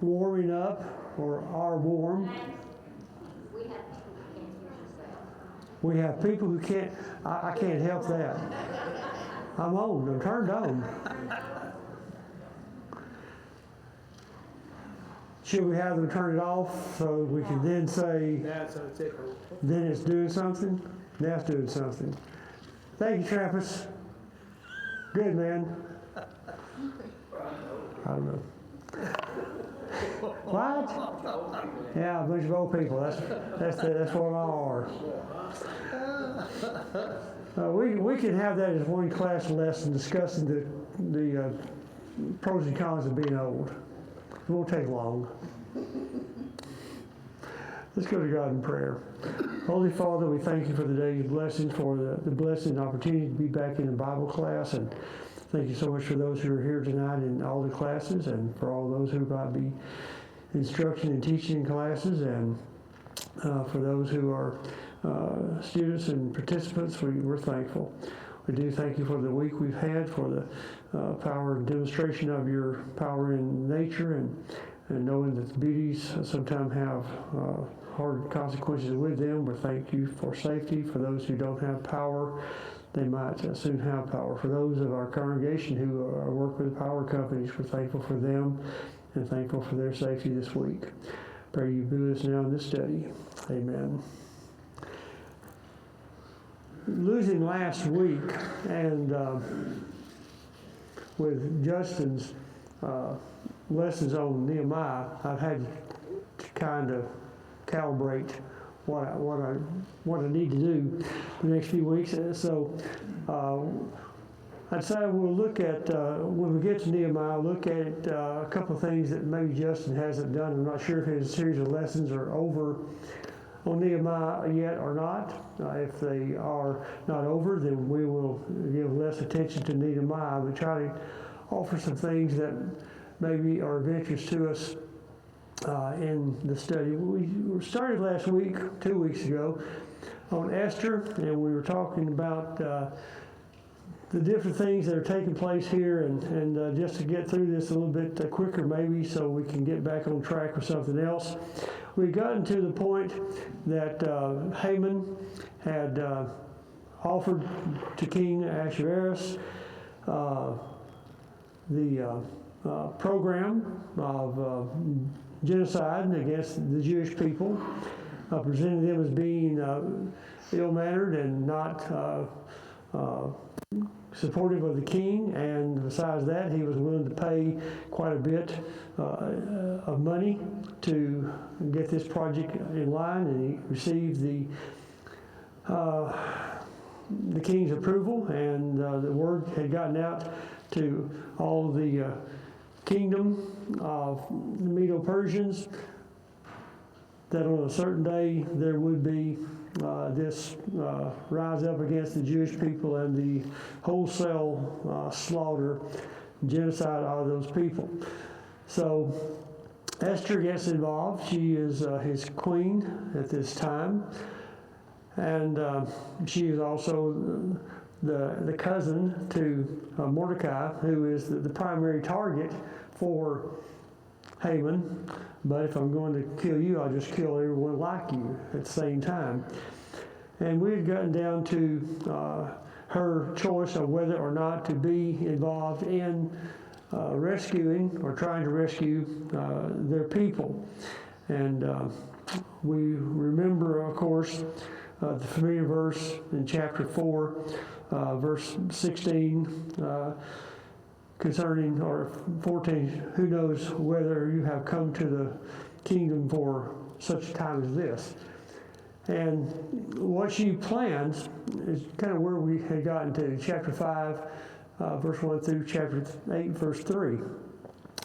warming up or are warm. We have people who can't, I can't help that. I'm turned on. Should we have them turn it off so we can then say, then it's doing something? Now it's doing something. Thank you, Trappist. Good, man. I don't know. What? Yeah, a bunch of old people. That's what all are. We can have that as one class lesson discussing the pros and cons of being old. It won't take long. Let's go to God in prayer. Holy Father, we thank you for the day's blessings, for the blessing and opportunity to be back in the Bible class, and thank you so much for those who are here tonight in all the classes, and for all those who might be instruction and teaching classes, and for those who are students and participants. We're thankful. We do thank you for the week we've had, for the power and demonstration of your power in nature, and knowing that the beauties sometimes have hard consequences with them. We thank you for safety. For those who don't have power, they might soon have power. For those of our congregation who work with power companies, we're thankful for them and thankful for their safety this week. Pray you be with us now in this study. Amen. Losing last week and with Justin's lessons on Nehemiah, I've had to kind of calibrate what I need to do the next few weeks. So I'd say we'll look at, when we get to Nehemiah, look at a couple of things that maybe Justin hasn't done. I'm not sure if his series of lessons are over on Nehemiah yet or not. If they are not over, then we will give less attention to Nehemiah, but try to offer some things that maybe are of interest to us in the study. We started last week, 2 weeks ago, on Esther, and we were talking about the different things that are taking place here, and just to get through this a little bit quicker maybe so we can get back on track with something else. We've gotten to the point that Haman had offered to King Ahasuerus the program of genocide against the Jewish people, presenting them as being ill-mannered and not supportive of the king, and besides that, he was willing to pay quite a bit of money to get this project in line, and he received the king's approval, and the word had gotten out to all the kingdom of the Medo-Persians that on a certain day there would be this rise up against the Jewish people and the wholesale slaughter, genocide of those people. So Esther gets involved. She is his queen at this time, and she is also the cousin to Mordecai, who is the primary target for Haman. But if I'm going to kill you, I'll just kill everyone like you at the same time. And we had gotten down to her choice of whether or not to be involved in rescuing or trying to rescue their people. And we remember, of course, the familiar verse in chapter 4, verse 16, concerning, or 14, who knows whether you have come to the kingdom for such a time as this. And what she plans is kind of where we had gotten to, chapter 5, verse 1 through chapter 8, verse 3.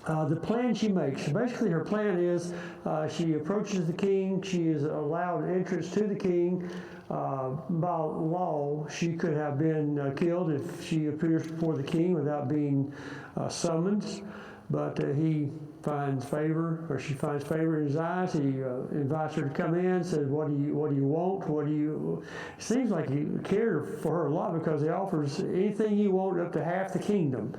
The plan she makes, basically her plan is she approaches the king, she is allowed entrance to the king. By law, she could have been killed if she appears before the king without being summoned, but he finds favor, or she finds favor in his eyes. He invites her to come in, says, what do you want? It seems like he cared for her a lot, because he offers anything you want up to half the kingdom.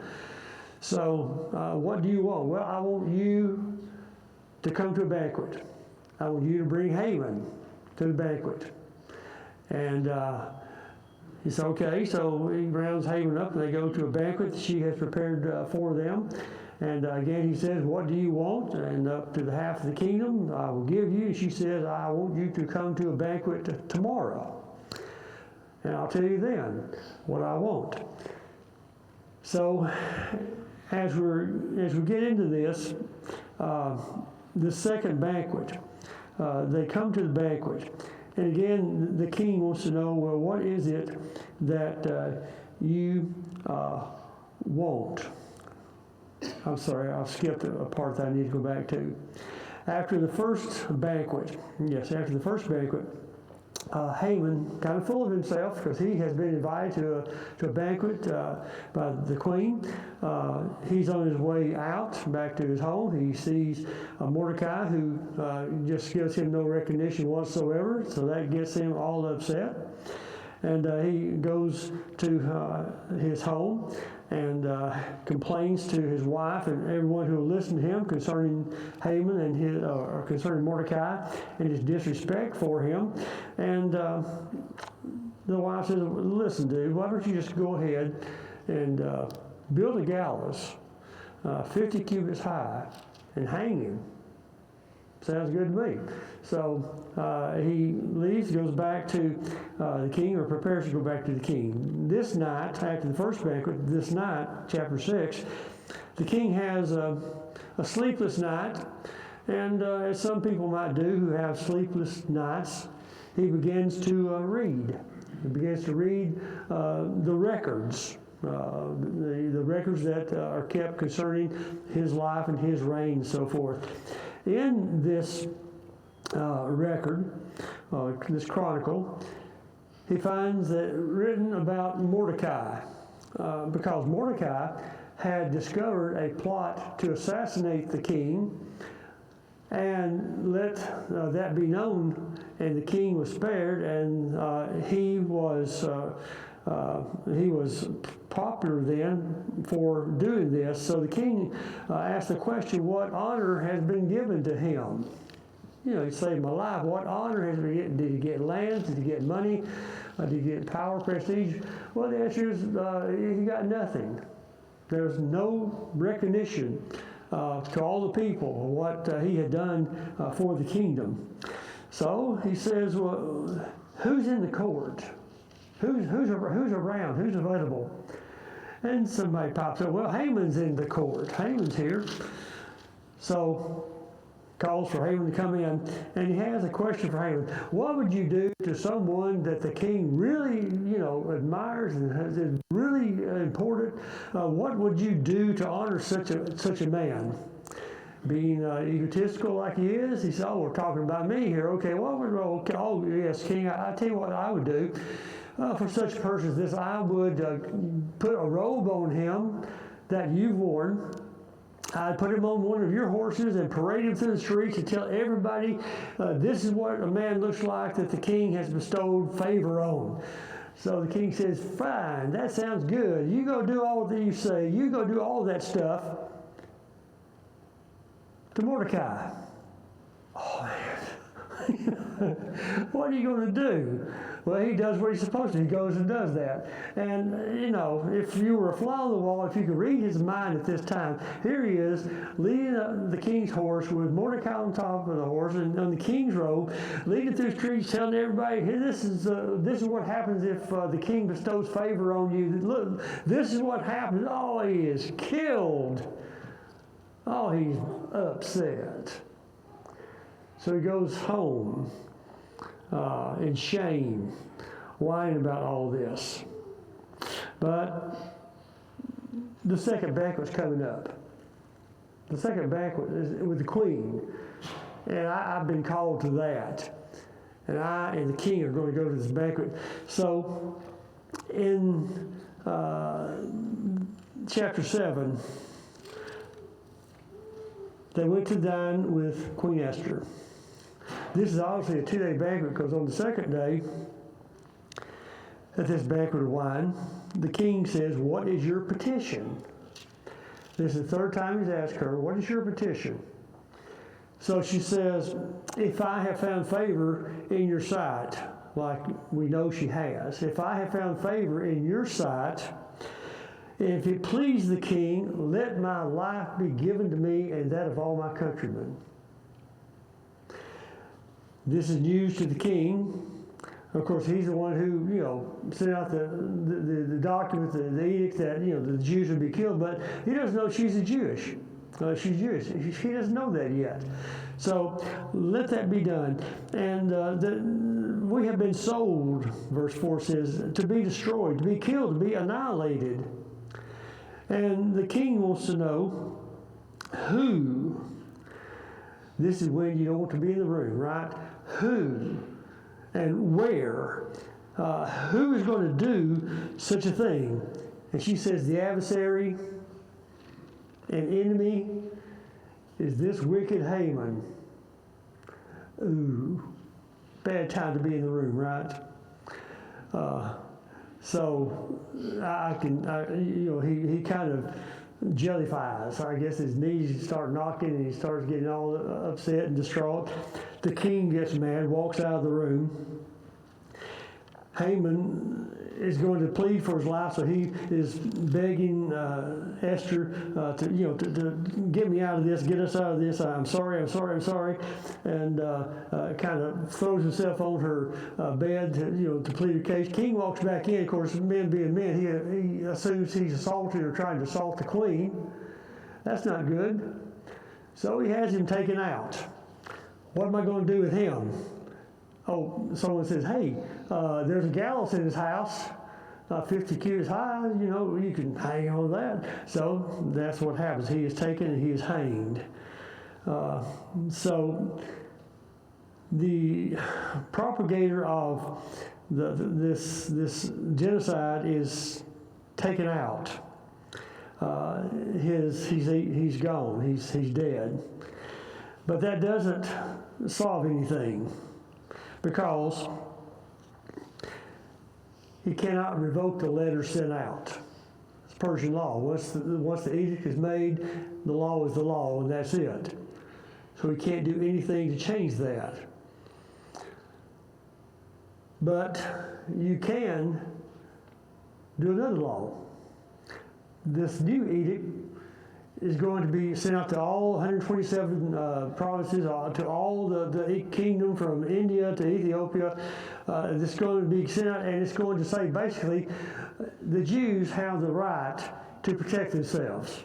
So what do you want? Well, I want you to come to a banquet. I want you to bring Haman to the banquet. And he said, okay. So he rounds Haman up, and they go to a banquet she has prepared for them. And again, he says, what do you want? And up to the half of the kingdom I will give you. And she says, I want you to come to a banquet tomorrow. And I'll tell you then what I want. So as we get into this, the second banquet, they come to the banquet. And again, the king wants to know, well, what is it that you want? I'm sorry, I'll skip a part that I need to go back to. After the first banquet, Haman, kind of full of himself, because he has been invited to a banquet by the queen. He's on his way out back to his home. He sees Mordecai, who just gives him no recognition whatsoever, so that gets him all upset. And he goes to his home and complains to his wife and everyone who will listen to him concerning Haman and his, or concerning Mordecai and his disrespect for him. And the wife says, listen, dude, why don't you just go ahead and build a gallows 50 cubits high and hang him. Sounds good to me. So he leaves, goes back to the king, or prepares to go back to the king. This night, after the first banquet, this night, chapter 6, the king has a sleepless night. And as some people might do who have sleepless nights, he begins to read. He begins to read the records. The records that are kept concerning his life and his reign and so forth. In this record, this chronicle, he finds that written about Mordecai, because Mordecai had discovered a plot to assassinate the king, and let that be known, and the king was spared, and he was popular then for doing this. So the king asked the question, what honor has been given to him? You know, he saved my life. What honor has been given? Did he get lands? Did he get money? Did he get power, prestige? Well, the answer is he got nothing. There's no recognition to all the people what he had done for the kingdom. So he says, well, who's in the court? Who's around? Who's available? And somebody pops up, well, Haman's in the court. Haman's here. So calls for Haman to come in, and he has a question for Haman. What would you do to someone that the king really, admires and is really important? What would you do to honor such a man? Being egotistical like he is, he said, oh, we're talking about me here. Okay, oh, yes, king, I tell you what I would do. For such a person as this, I would put a robe on him that you've worn. I'd put him on one of your horses and parade him through the streets and tell everybody this is what a man looks like that the king has bestowed favor on. So the king says, fine, that sounds good. You go do all that you say. You go do all that stuff to Mordecai. Oh, man. What are you going to do? Well, he does what he's supposed to. He goes and does that. And, if you were a fly on the wall, if you could read his mind at this time, here he is leading the king's horse with Mordecai on top of the horse and on the king's robe, leading through the streets, telling everybody, hey, this is what happens if the king bestows favor on you. Look, this is what happens. Oh, he is killed. Oh, he's upset. So he goes home in shame, whining about all this. But the second banquet's coming up. The second banquet is with the queen. And I've been called to that. And I and the king are going to go to this banquet. So in chapter 7, they went to dine with Queen Esther. This is obviously a 2-day banquet, because on the second day, at this banquet of wine, the king says, what is your petition? This is the third time he's asked her, what is your petition? So she says, if I have found favor in your sight, like we know she has, if I have found favor in your sight, if it please the king, let my life be given to me and that of all my countrymen. This is news to the king. Of course, he's the one who, sent out the document, the edict that, the Jews would be killed, but he doesn't know she's Jewish. She's Jewish. He doesn't know that yet. So let that be done. And we have been sold, verse 4 says, to be destroyed, to be killed, to be annihilated. And the king wants to know who. This is when you don't want to be in the room, right? Who and where. Who is going to do such a thing? And she says the adversary and enemy is this wicked Haman. Ooh, bad time to be in the room, right? So he kind of jellifies. I guess his knees start knocking and he starts getting all upset and distraught. The king gets mad, walks out of the room. Haman is going to plead for his life, so he is begging Esther to get me out of this, get us out of this. I'm sorry, and kind of throws himself on her bed to plead her case. King walks back in. Of course, men being men, he assumes he's assaulting or trying to assault the queen. That's not good. So he has him taken out. What am I going to do with him? Oh, someone says, hey, there's a gallows in his house, 50 cubits high, you can hang on that. So that's what happens. He is taken and he is hanged. So the propagator of this genocide is taken out. He's gone. He's dead. But that doesn't solve anything, because he cannot revoke the letter sent out. It's Persian law. Once the edict is made, the law is the law, and that's it. So he can't do anything to change that. But you can do another law. This new edict is going to be sent out to all 127 provinces, to all the kingdom from India to Ethiopia. It's going to be sent out, and it's going to say basically the Jews have the right to protect themselves.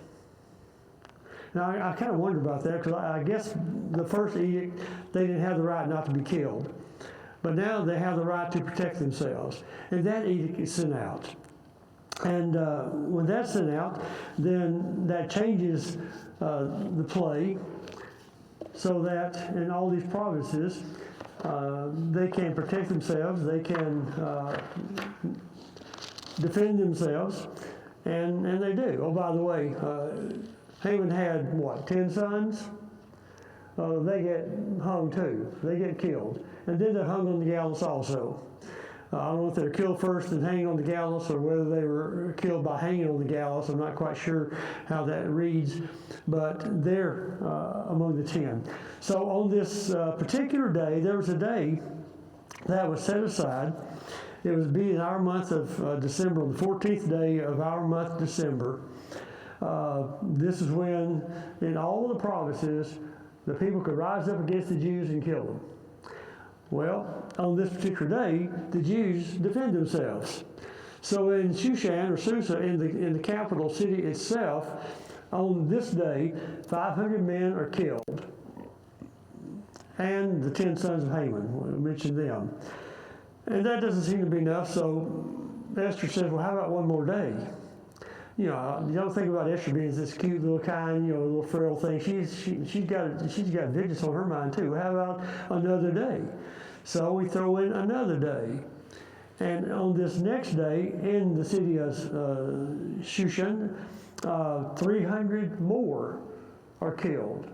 Now, I kind of wonder about that, because I guess the first edict, they didn't have the right not to be killed. But now they have the right to protect themselves. And that edict is sent out. And when that's sent out, then that changes the play, so that in all these provinces, they can protect themselves, they can defend themselves, and they do. Oh, by the way, Haman had, 10 sons? They get hung too. They get killed. And then they're hung on the gallows also. I don't know if they were killed first and hanging on the gallows, or whether they were killed by hanging on the gallows. I'm not quite sure how that reads, but they're among the 10. So on this particular day, there was a day that was set aside. It was be in our month of December, on the 14th day of our month, December. This is when, in all the provinces, the people could rise up against the Jews and kill them. Well, on this particular day, the Jews defend themselves. So in Shushan, or Susa, in the capital city itself, on this day, 500 men are killed. And the 10 sons of Haman, we mentioned them. And that doesn't seem to be enough, so Esther says, well, how about one more day? You don't think about Esther being this cute little kind, little frail thing. She's got vengeance on her mind too. How about another day? So we throw in another day. And on this next day, in the city of Shushan, 300 more are killed.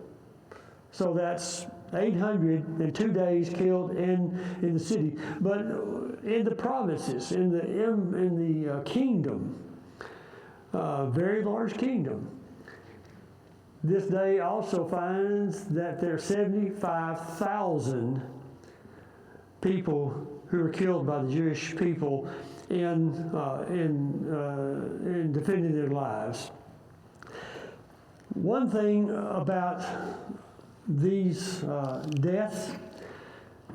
So that's 800 in 2 days killed in the city. But in the provinces, in the kingdom, very large kingdom, This day also finds that there are 75,000 people who were killed by the Jewish people in defending their lives. One thing about these deaths,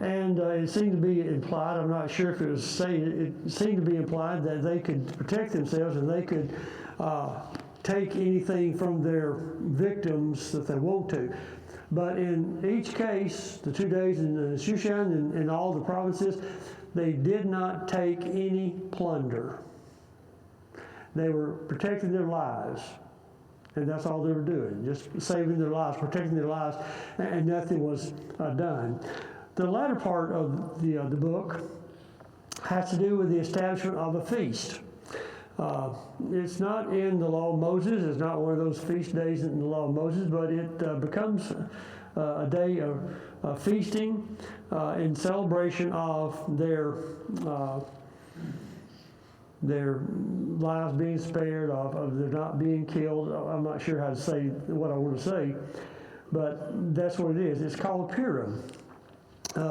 and it seemed to be implied, I'm not sure if it was stated, it seemed to be implied that they could protect themselves and they could take anything from their victims that they want to. But in each case, the 2 days in Shushan and all the provinces, they did not take any plunder. They were protecting their lives. And that's all they were doing, just saving their lives, protecting their lives, and nothing was done. The latter part of the book has to do with the establishment of a feast. It's not in the law of Moses. It's not one of those feast days in the law of Moses, but it becomes a day of feasting in celebration of their lives being spared, of their not being killed. I'm not sure how to say what I want to say, but that's what it is. It's called Purim.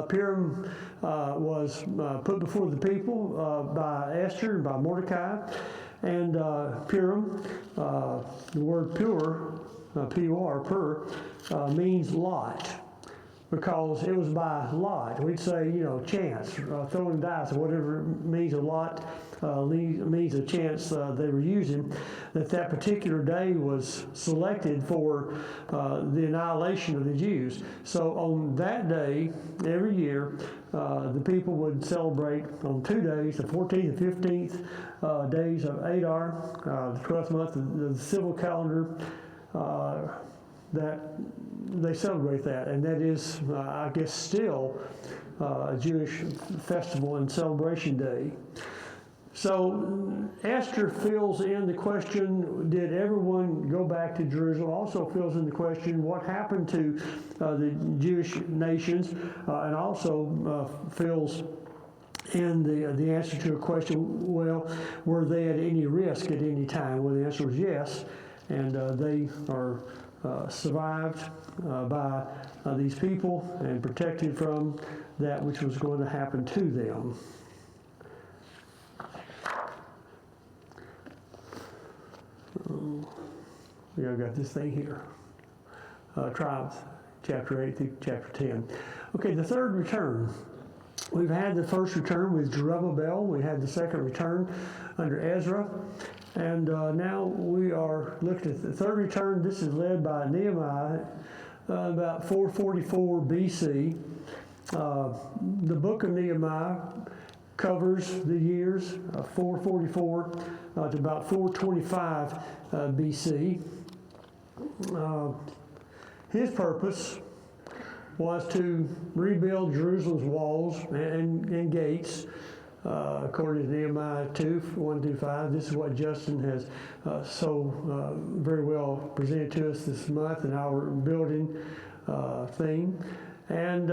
Purim was put before the people by Esther and by Mordecai. And Purim, the word pur, P-U-R, pur, means lot, because it was by lot. We'd say, chance, throwing dice, or whatever it means a lot, means a chance they were using, that particular day was selected for the annihilation of the Jews. So on that day, every year, the people would celebrate on 2 days, the 14th and 15th days of Adar, the 12th month of the civil calendar, that they celebrate that. And that is, I guess, still a Jewish festival and celebration day. So Esther fills in the question, did everyone go back to Jerusalem? Also fills in the question, what happened to the Jewish nations? And also fills in the answer to a question, well, were they at any risk at any time? Well, the answer was yes, and they are survived by these people and protected from that which was going to happen to them. I've got this thing here. Tribes, chapter 8 through chapter 10. Okay, the third return. We've had the first return with Zerubbabel. We had the second return under Ezra. And now we are looking at the third return. This is led by Nehemiah, about 444 BC. The book of Nehemiah covers the years 444 to about 425 BC. His purpose was to rebuild Jerusalem's walls and gates, according to Nehemiah 2, 1 through 5. This is what Justin has very well presented to us this month in our building theme. And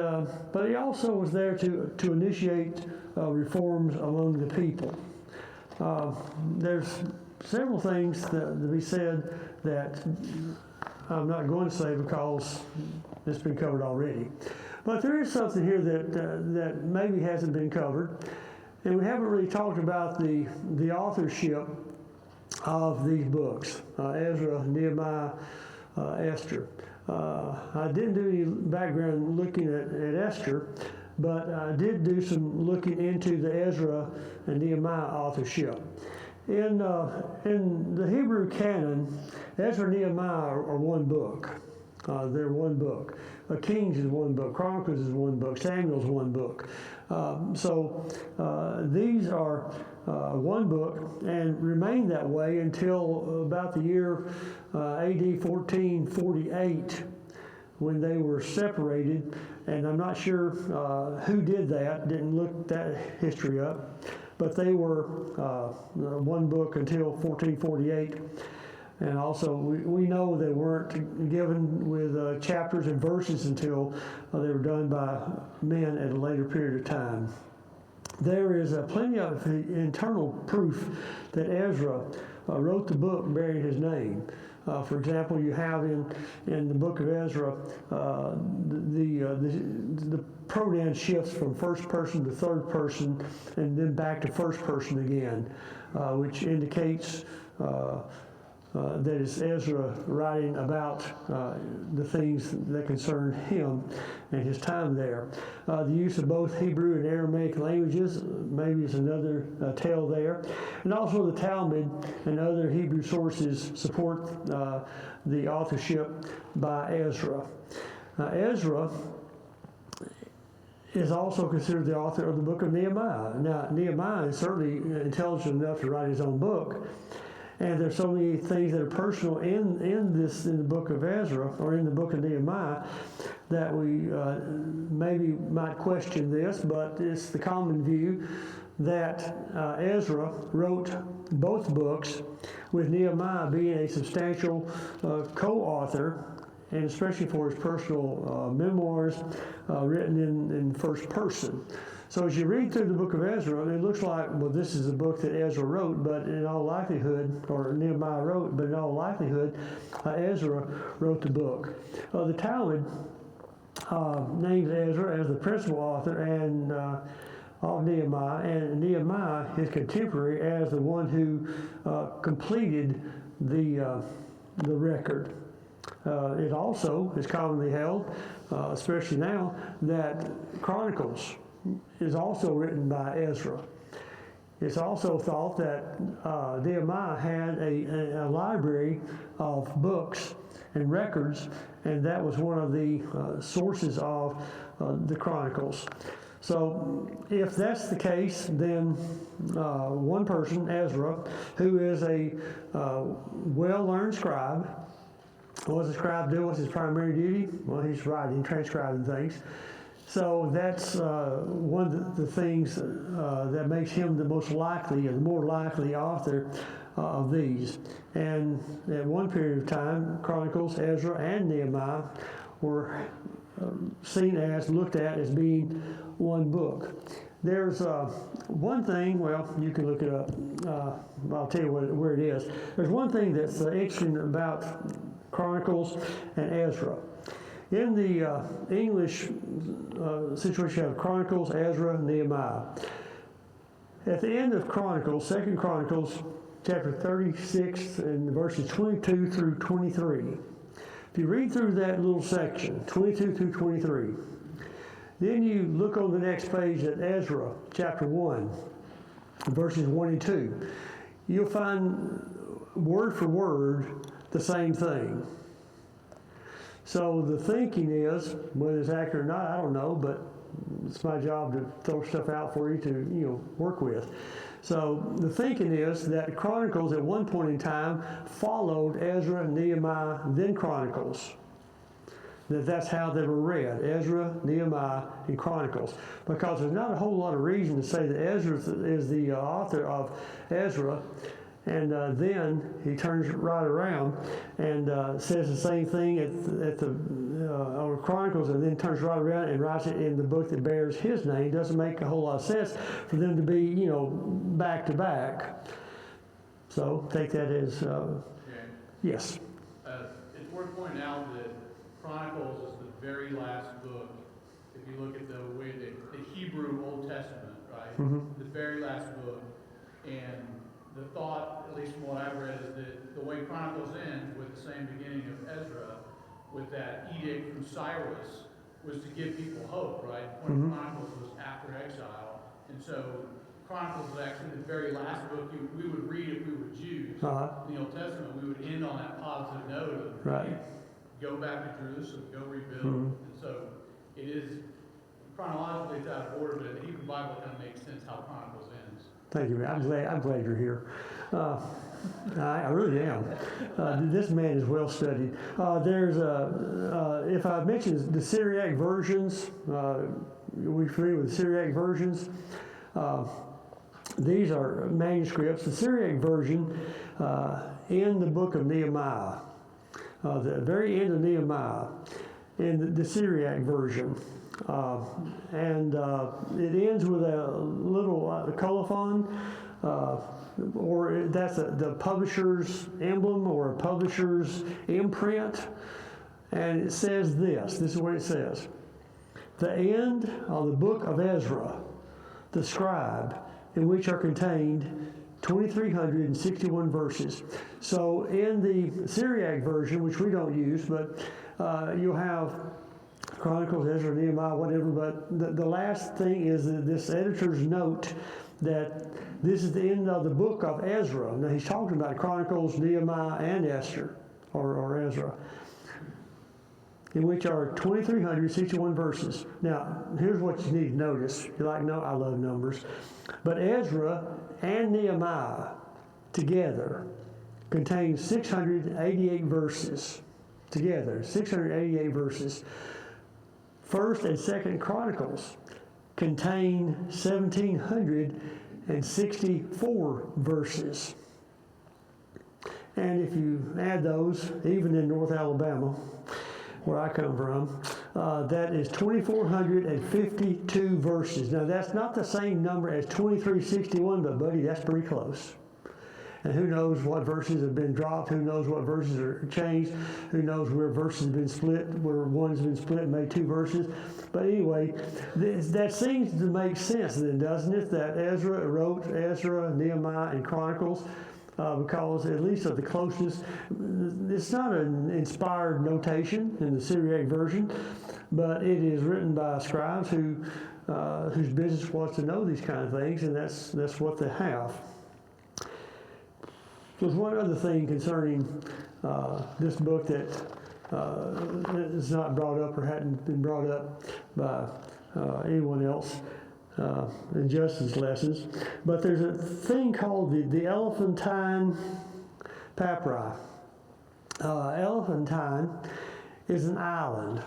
but he also was there to initiate reforms among the people. There's several things to be said that I'm not going to say because it's been covered already. But there is something here that maybe hasn't been covered, and we haven't really talked about the authorship of these books, Ezra, Nehemiah, Esther. I didn't do any background looking at Esther, but I did do some looking into the Ezra and Nehemiah authorship. In the Hebrew canon, Ezra and Nehemiah are one book. They're one book. Kings is one book. Chronicles is one book. Samuel is one book. So these are one book and remain that way until about the year AD 1448, when they were separated. And I'm not sure who did that, didn't look that history up, but they were one book until 1448. And also, we know they weren't given with chapters and verses until they were done by men at a later period of time. There is plenty of internal proof that Ezra wrote the book bearing his name. For example, you have in the book of Ezra, the pronoun shifts from first person to third person and then back to first person again, which indicates that it's Ezra writing about the things that concern him and his time there. The use of both Hebrew and Aramaic languages maybe is another tale there. And also the Talmud and other Hebrew sources support the authorship by Ezra. Ezra is also considered the author of the book of Nehemiah. Now, Nehemiah is certainly intelligent enough to write his own book. And there's so many things that are personal in the book of Ezra or in the book of Nehemiah that we maybe might question this, but it's the common view that Ezra wrote both books, with Nehemiah being a substantial co-author, and especially for his personal memoirs written in first person. So as you read through the book of Ezra, it looks like, well, this is a book that Ezra wrote, but in all likelihood, or Nehemiah wrote, but in all likelihood, Ezra wrote the book. The Talmud names Ezra as the principal author and of Nehemiah, and Nehemiah, his contemporary, as the one who completed the record. It also is commonly held, especially now, that Chronicles is also written by Ezra. It's also thought that Nehemiah had a library of books and records, and that was one of the sources of the Chronicles. So if that's the case, then one person, Ezra, who is a well-learned scribe, what does a scribe do? What's his primary duty? Well, he's writing, transcribing things. So that's one of the things that makes him the most likely, or the more likely author of these. And at one period of time, Chronicles, Ezra, and Nehemiah were seen as, looked at as being one book. There's one thing, well, you can look it up. I'll tell you where it is. There's one thing that's interesting about Chronicles and Ezra. In the English situation, you have Chronicles, Ezra, Nehemiah. At the end of Chronicles, 2 Chronicles, chapter 36, and verses 22 through 23. If you read through that little section, 22 through 23, then you look on the next page at Ezra, chapter 1, verses 1 and 2. You'll find word for word the same thing. So the thinking is, whether it's accurate or not, I don't know, but it's my job to throw stuff out for you to, work with. So the thinking is that Chronicles at one point in time followed Ezra, Nehemiah, then Chronicles. That's how they were read, Ezra, Nehemiah, and Chronicles. Because there's not a whole lot of reason to say that Ezra is the author of Ezra, and then he turns right around and says the same thing at the Chronicles, and then turns right around and writes it in the book that bears his name. Doesn't make a whole lot of sense for them to be, back to back. So take that as yes. It's worth pointing out that Chronicles is the very last book. If you look at the way the Hebrew Old Testament, right? Mm-hmm. The very last book, and the thought, at least from what I've read, is that the way Chronicles ends with the same beginning of Ezra, with that edict from Cyrus, was to give people hope, right? When Chronicles was after exile. And so Chronicles was actually the very last book we would read if we were Jews. In the Old Testament, we would end on that positive note of go back to Jerusalem, go rebuild. And so it is, chronologically it's out of order, but the Hebrew Bible kind of makes sense how Chronicles ends. Thank you, man. I'm glad you're here. I really am. This man is well studied. There's if I mentioned the Syriac versions, we're familiar with the Syriac versions. These are manuscripts. The Syriac version in the book of Nehemiah, the very end of Nehemiah, in the Syriac version. And it ends with a little colophon, or that's the publisher's emblem or a publisher's imprint. And it says this is what it says: the end of the book of Ezra, the scribe, in which are contained 2,361 verses. So in the Syriac version, which we don't use, but you'll have Chronicles, Ezra, Nehemiah, whatever, but the last thing is this editor's note that this is the end of the book of Ezra. Now he's talking about Chronicles, Nehemiah, and Esther, or Ezra, in which are 2,361 verses. Now, here's what you need to notice. You're like, no, I love numbers. But Ezra and Nehemiah together contain 688 verses. Together, 688 verses. First and Second Chronicles contain 1,764 verses. And if you add those, even in North Alabama, where I come from, that is 2,452 verses. Now, that's not the same number as 2,361, but buddy, that's pretty close. And who knows what verses have been dropped, who knows what verses are changed, who knows where verses have been split, where one's been split and made two verses. But anyway, that seems to make sense then, doesn't it? That Ezra wrote Ezra, Nehemiah, and Chronicles, because at least of the closeness, it's not an inspired notation in the Syriac version, but it is written by scribes whose business was to know these kind of things, and that's what they have. There's one other thing concerning this book that is not brought up or hadn't been brought up by anyone else in Justin's lessons, but there's a thing called the Elephantine papyri. Elephantine is an island.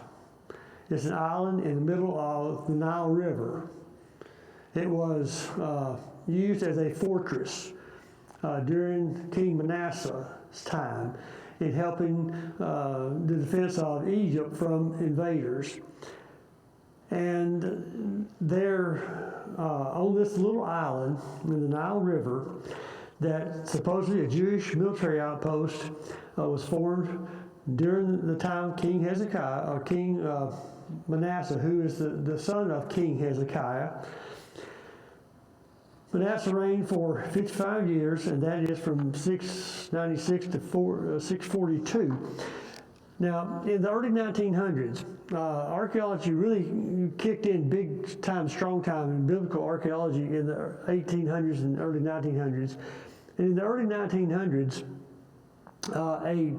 It's an island in the middle of the Nile River. It was used as a fortress during King Manasseh's time in helping the defense of Egypt from invaders. And there, on this little island in the Nile River, that supposedly a Jewish military outpost was formed during the time of King Hezekiah, or King Manasseh, who is the son of King Hezekiah. Manasseh reigned for 55 years, and that is from 696 to 642. Now, in the early 1900s, archaeology really kicked in big time, strong time in biblical archaeology in the 1800s and early 1900s. And in the early 1900s, a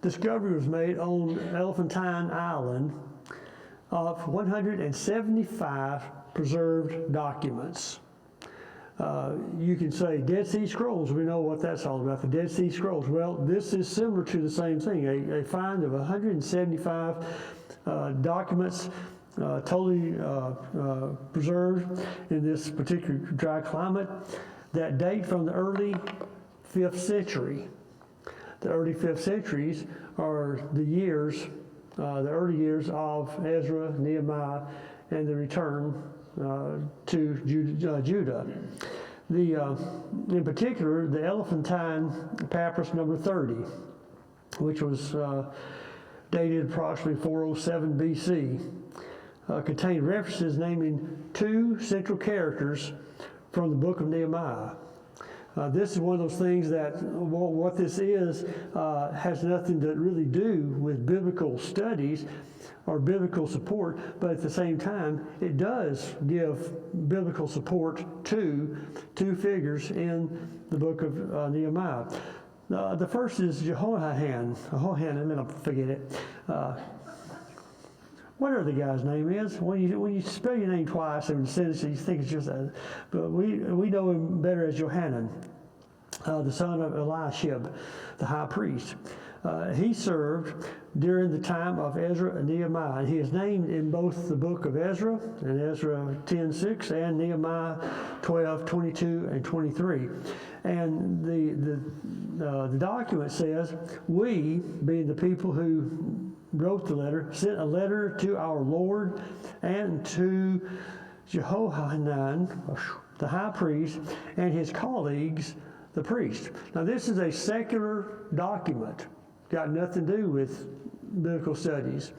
discovery was made on Elephantine Island of 175 preserved documents. You can say Dead Sea Scrolls. We know what that's all about, the Dead Sea Scrolls. Well, this is similar to the same thing, a find of 175 documents totally preserved in this particular dry climate that date from the early 5th century. The early 5th centuries are the early years of Ezra, Nehemiah, and the return to Judah. In particular, the Elephantine Papyrus number 30, which was dated approximately 407 BC, contained references naming two central characters from the book of Nehemiah. This is one of those things that, well, what this is has nothing to really do with biblical studies or biblical support, but at the same time, it does give biblical support to two figures in the book of Nehemiah. The first is Jehohanan, and then I'll forget it. Whatever the guy's name is, when you spell your name twice in a sentence, you think it's just that. But we know him better as Johanan, the son of Eliashib, the high priest. He served during the time of Ezra and Nehemiah, and he is named in both the book of Ezra, in Ezra 10:6, and Nehemiah 12:22 and 23. And the document says, we, being the people who wrote the letter, sent a letter to our Lord and to Jehohanan, the high priest, and his colleagues, the priests. Now, this is a secular document, got nothing to do with biblical studies.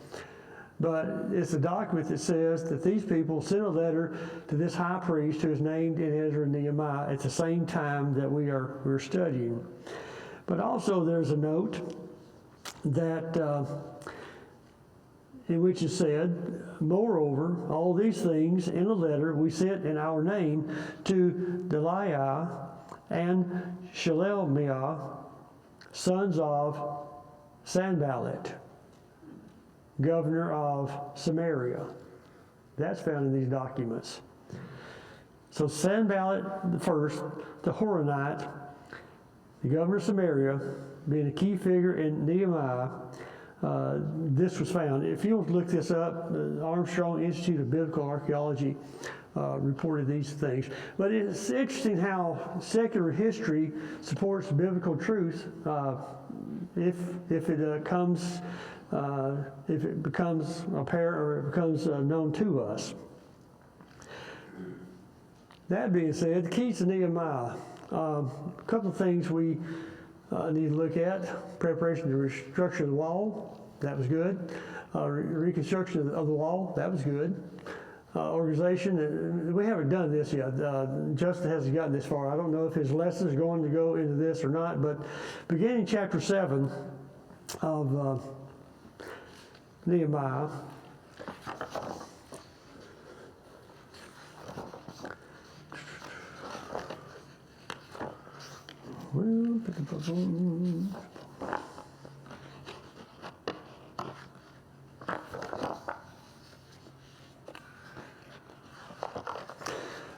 But it's a document that says that these people sent a letter to this high priest who is named in Ezra and Nehemiah at the same time that we're studying. But also there's a note that in which it said, moreover, all these things in a letter we sent in our name to Delaiah and Shelemiah, sons of Sanballat, governor of Samaria. That's found in these documents. So Sanballat the first, the Horonite, the governor of Samaria, being a key figure in Nehemiah, this was found. If you want to look this up, the Armstrong Institute of Biblical Archaeology reported these things. But it's interesting how secular history supports biblical truth if it becomes apparent or it becomes known to us. That being said, the keys to Nehemiah. A couple of things we need to look at. Preparation to restructure the wall. That was good. Reconstruction of the wall. That was good. Organization. We haven't done this yet. Justin hasn't gotten this far. I don't know if his lesson is going to go into this or not, but beginning chapter 7 of Nehemiah.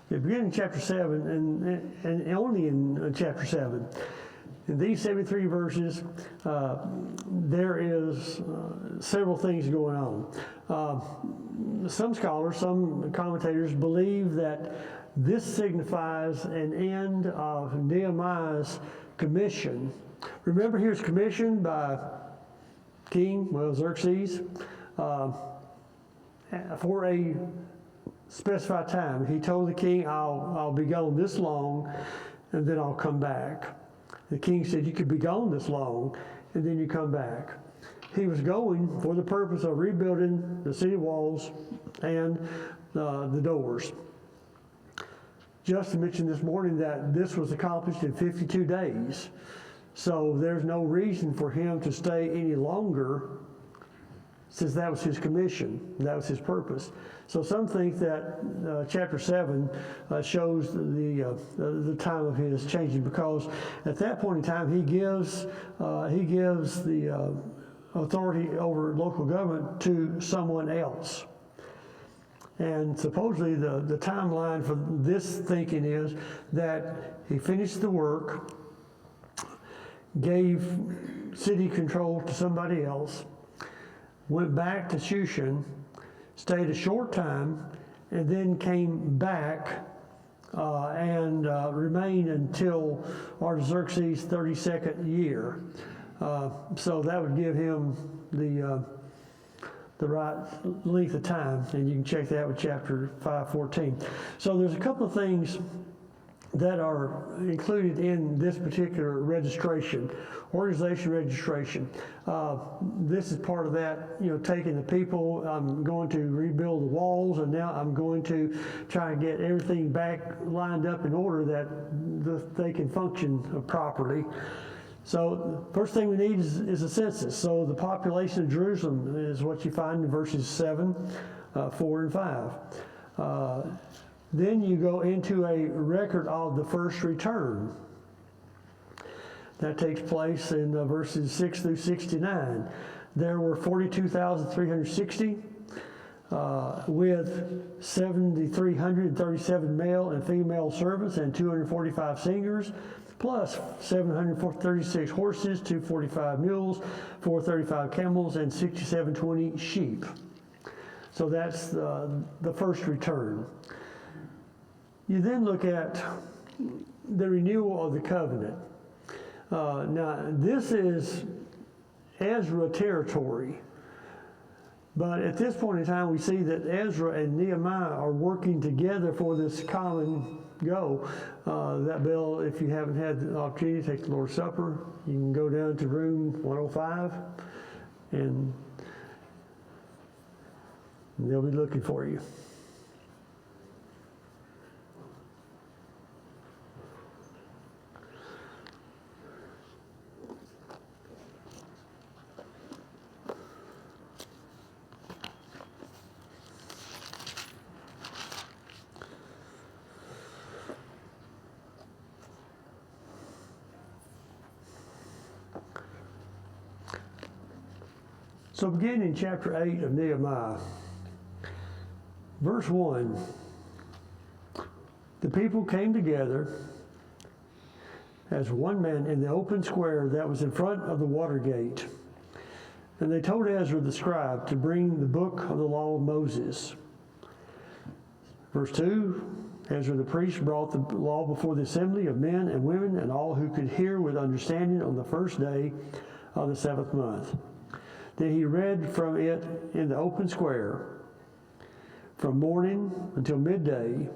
Beginning in chapter 7, and only in chapter 7. In these 73 verses, there is several things going on. Some scholars, some commentators believe that this signifies an end of Nehemiah's commission. Remember, he was commissioned by King, Xerxes, for a specified time. He told the king, I'll be gone this long, and then I'll come back. The king said, you could be gone this long, and then you come back. He was going for the purpose of rebuilding the city walls and the doors. Justin mentioned this morning that this was accomplished in 52 days. So there's no reason for him to stay any longer, since that was his commission, that was his purpose. So some think that chapter 7 shows the time of his changing, because at that point in time he gives the authority over local government to someone else. And supposedly the timeline for this thinking is that he finished the work, gave city control to somebody else, went back to Shushan, stayed a short time, and then came back and remained until Artaxerxes' 32nd year. So that would give him the right length of time, and you can check that with chapter 5:14. So there's a couple of things that are included in this particular registration, organization registration. This is part of that, taking the people, I'm going to rebuild the walls, and now I'm going to try and get everything back lined up in order that they can function properly. So the first thing we need is a census. So the population of Jerusalem is what you find in verses 7, 4, and 5. Then you go into a record of the first return. That takes place in verses 6 through 69. There were 42,360 with 7,337 male and female servants and 245 singers, plus 736 horses, 245 mules, 435 camels, and 6,720 sheep. So that's the first return. You then look at the renewal of the covenant. Now, this is Ezra territory. But at this point in time, we see that Ezra and Nehemiah are working together for this common go. That bell, if you haven't had the opportunity to take the Lord's Supper, you can go down to room 105 and they'll be looking for you. So beginning in chapter 8 of Nehemiah, verse 1, the people came together as one man in the open square that was in front of the water gate. And they told Ezra the scribe to bring the book of the law of Moses. Verse 2, Ezra the priest brought the law before the assembly of men and women and all who could hear with understanding on the first day of the seventh month. Then he read from it in the open square from morning until midday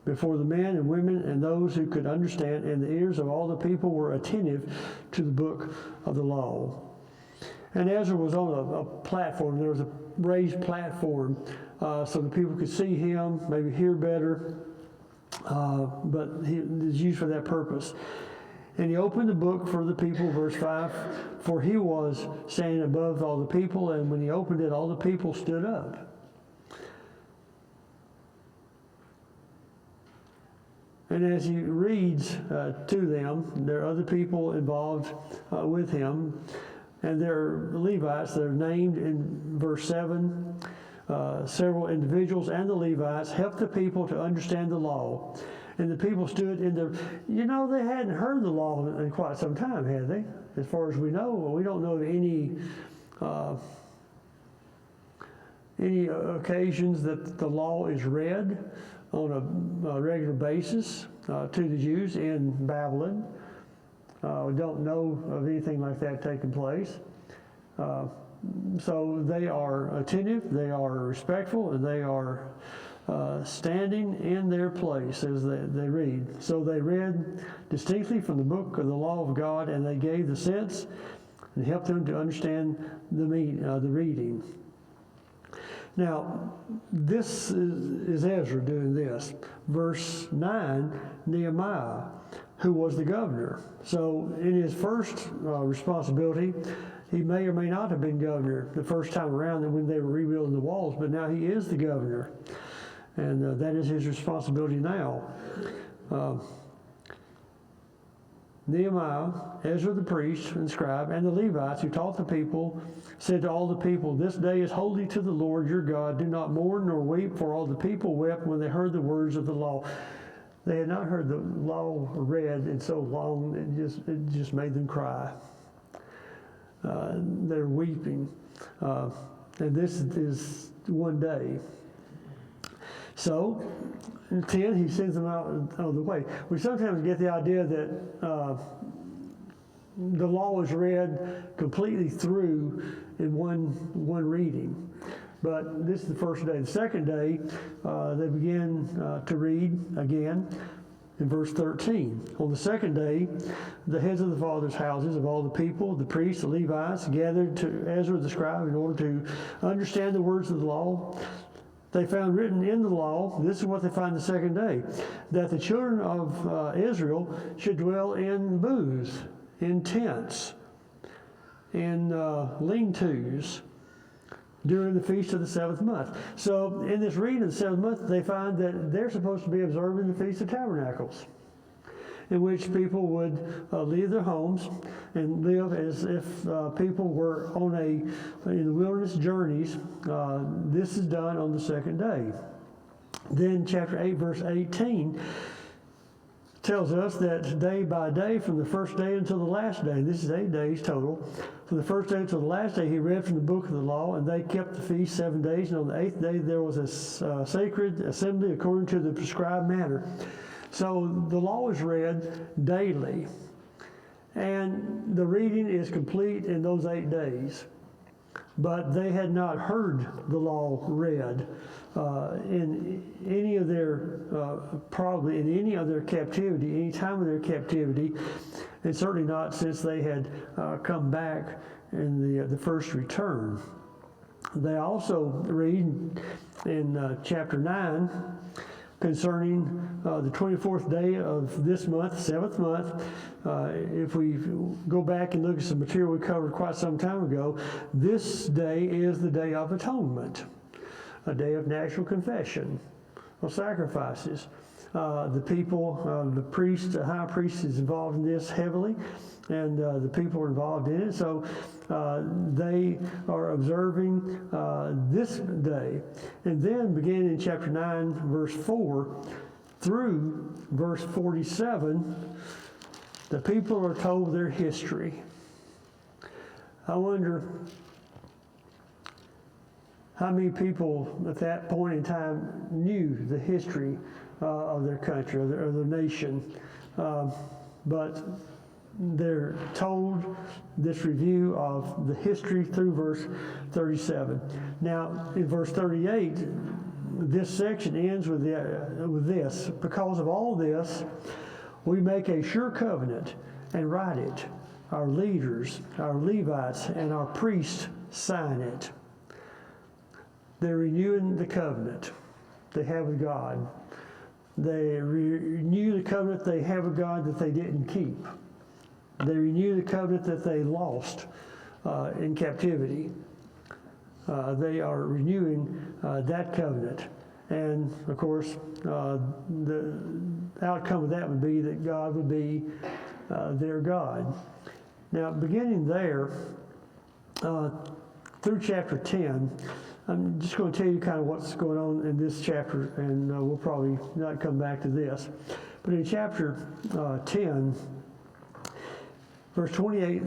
before the men and women and those who could understand, and the ears of all the people were attentive to the book of the law. And Ezra was on a platform. There was a raised platform so the people could see him, maybe hear better, but he was used for that purpose. And he opened the book for the people, verse 5, for he was standing above all the people, and when he opened it, all the people stood up. And as he reads to them, there are other people involved with him, and there are Levites that are named in verse 7. Several individuals and the Levites helped the people to understand the law. And the people stood in the, they hadn't heard the law in quite some time, had they? As far as we know, we don't know of any occasions that the law is read on a regular basis to the Jews in Babylon. We don't know of anything like that taking place. So they are attentive, they are respectful, and they are standing in their place as they read. So they read distinctly from the book of the law of God, and they gave the sense and helped them to understand the reading. Now, this is Ezra doing this. Verse 9, Nehemiah, who was the governor. So in his first responsibility, he may or may not have been governor the first time around when they were rebuilding the walls, but now he is the governor. And that is his responsibility now. Nehemiah, Ezra the priest and scribe, and the Levites who taught the people, said to all the people, "This day is holy to the Lord your God. Do not mourn nor weep," for all the people wept when they heard the words of the law. They had not heard the law read in so long, it just made them cry. They're weeping. And this is one day. So, in 10, he sends them out of the way. We sometimes get the idea that the law is read completely through in one reading. But this is the first day. The second day, they begin to read again in verse 13. On the second day, the heads of the fathers' houses of all the people, the priests, the Levites, gathered to Ezra the scribe in order to understand the words of the law. They found written in the law, this is what they find the second day, that the children of Israel should dwell in booths, in tents, in lean-tos during the feast of the seventh month. So in this reading of the seventh month, they find that they're supposed to be observing the Feast of Tabernacles, in which people would leave their homes and live as if people were in the wilderness journeys. This is done on the second day. Then chapter 8, verse 18 tells us that day by day, from the first day until the last day, this is 8 days total, from the first day until the last day, he read from the book of the law, and they kept the feast 7 days, and on the 8th day there was a sacred assembly according to the prescribed manner. So the law is read daily, and the reading is complete in those 8 days. but they had not heard the law read in any of their, probably in any of their captivity, any time of their captivity, and certainly not since they had come back in the first return. They also read in chapter 9 concerning the 24th day of this month, 7th month. If we go back and look at some material we covered quite some time ago, this day is the Day of Atonement, a day of national confession, of sacrifices. The people, the priest, the high priest is involved in this heavily, and the people are involved in it. So they are observing this day. And then beginning in chapter 9, verse 4 through verse 47, the people are told their history. I wonder how many people at that point in time knew the history of their country or their nation. But they're told this review of the history through verse 37. Now, in verse 38, this section ends with this. Because of all this, we make a sure covenant and write it. Our leaders, our Levites, and our priests sign it. They're renewing the covenant they have with God. They renew the covenant they have with God that they didn't keep. They renew the covenant that they lost in captivity. They are renewing that covenant. And, of course, the outcome of that would be that God would be their God. Now, beginning there, through chapter 10, I'm just going to tell you kind of what's going on in this chapter, and we'll probably not come back to this. But in chapter 10, verse 28,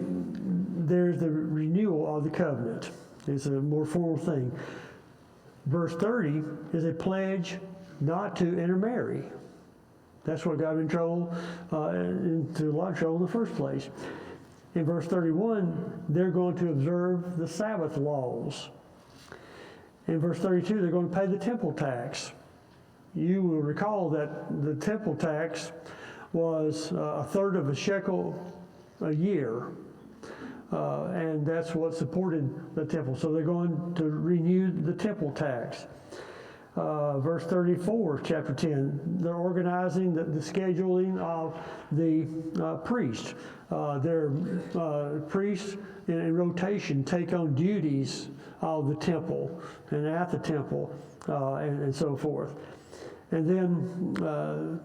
there's the renewal of the covenant. It's a more formal thing. Verse 30 is a pledge not to intermarry. That's what got in trouble, into a lot of trouble in the first place. In verse 31, they're going to observe the Sabbath laws. In verse 32, they're going to pay the temple tax. You will recall that the temple tax was a third of a shekel a year, and that's what supported the temple. So they're going to renew the temple tax. Verse 34, chapter 10, they're organizing the scheduling of the priests. Their priests in rotation take on duties of the temple and at the temple and so forth. And then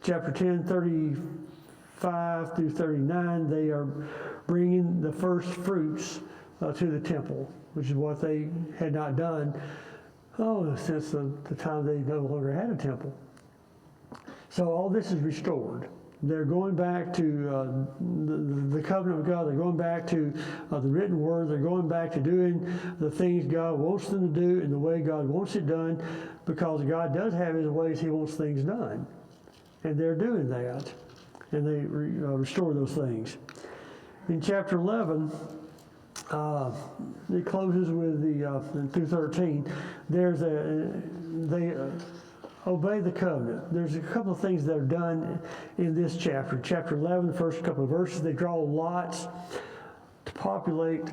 chapter 10, 35 through 39, they are bringing the first fruits to the temple, which is what they had not done since the time they no longer had a temple. So all this is restored. They're going back to the covenant of God. They're going back to the written word. They're going back to doing the things God wants them to do in the way God wants it done, because God does have His ways He wants things done. And they're doing that. And they restore those things. In chapter 11, it closes with through 13. They obey the covenant. There's a couple of things that are done in this chapter. Chapter 11, the first couple of verses, they draw lots to populate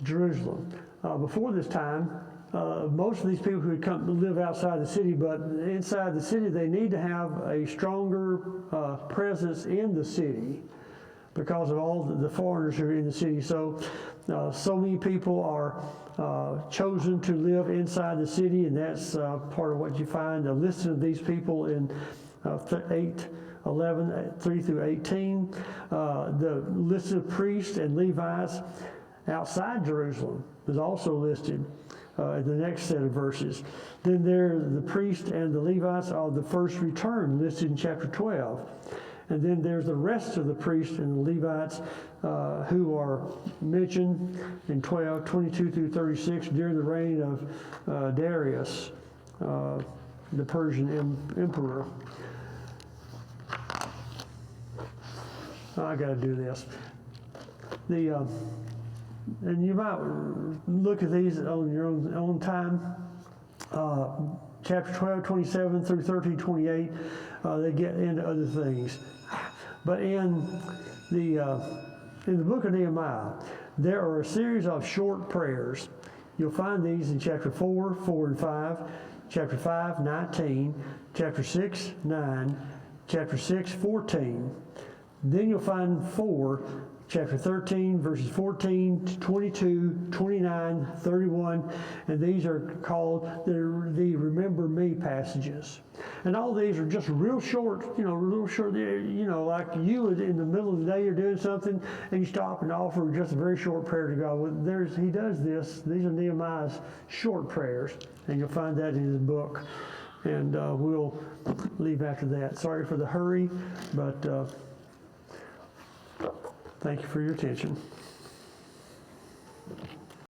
Jerusalem. Before this time, most of these people who had come to live outside the city, but inside the city, they need to have a stronger presence in the city because of all the foreigners who are in the city. So many people are chosen to live inside the city, and that's part of what you find. A list of these people in 11, 3 through 18. The list of priests and Levites outside Jerusalem is also listed in the next set of verses. Then there the priests and the Levites of the first return listed in chapter 12. And then there's the rest of the priests and the Levites who are mentioned in 12, 22 through 36 during the reign of Darius, the Persian emperor. I got to do this. And you might look at these on your own time. Chapter 12, 27 through 13, 28, they get into other things. But in the book of Nehemiah, there are a series of short prayers. You'll find these in chapter 4, 4 and 5, chapter 5, 19, chapter 6, 9, chapter 6, 14. Then you'll find 4, chapter 13, verses 14 to 22, 29, 31, and these are called the Remember Me passages. And all these are just real short, like you would in the middle of the day, you're doing something, and you stop and offer just a very short prayer to God. Well, he does this. These are Nehemiah's short prayers, and you'll find that in his book. And we'll leave after that. Sorry for the hurry, but thank you for your attention.